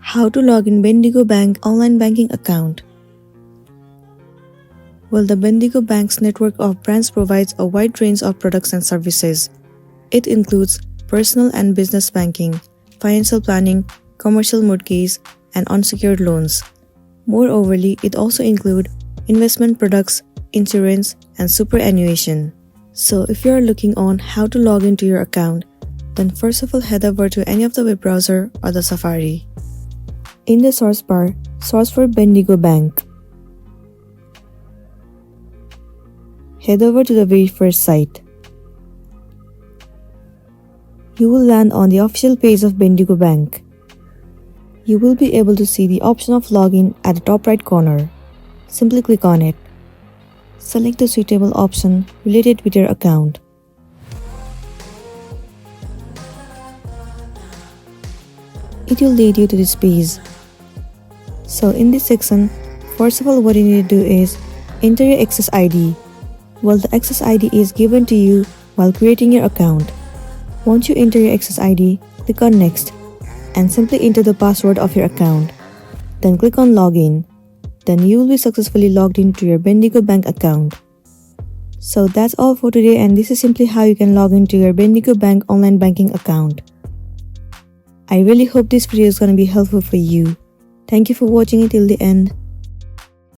How to log in Bendigo Bank Online Banking account. Well, the Bendigo Bank's network of branches provides a wide range of products and services. It includes personal and business banking, financial planning, commercial mortgage, and unsecured loans. Moreover, it also includes investment products, insurance, and superannuation. So if you are looking on how to log into your account, then first of all head over to any of the web browser or the Safari. In the search bar, search for Bendigo Bank. Head over to the very first site. You will land on the official page of Bendigo Bank. You will be able to see the option of login at the top right corner. Simply click on it. Select the suitable option related with your account. It will lead you to this page. So in this section, first of all what you need to do is enter your access ID. Well, the access ID is given to you while creating your account. Once you enter your access ID, click on next and simply enter the password of your account. Then click on login. Then you will be successfully logged into your Bendigo Bank account. So that's all for today, and this is simply how you can log into your Bendigo Bank Online Banking account. I really hope this video is going to be helpful for you. Thank you for watching it till the end.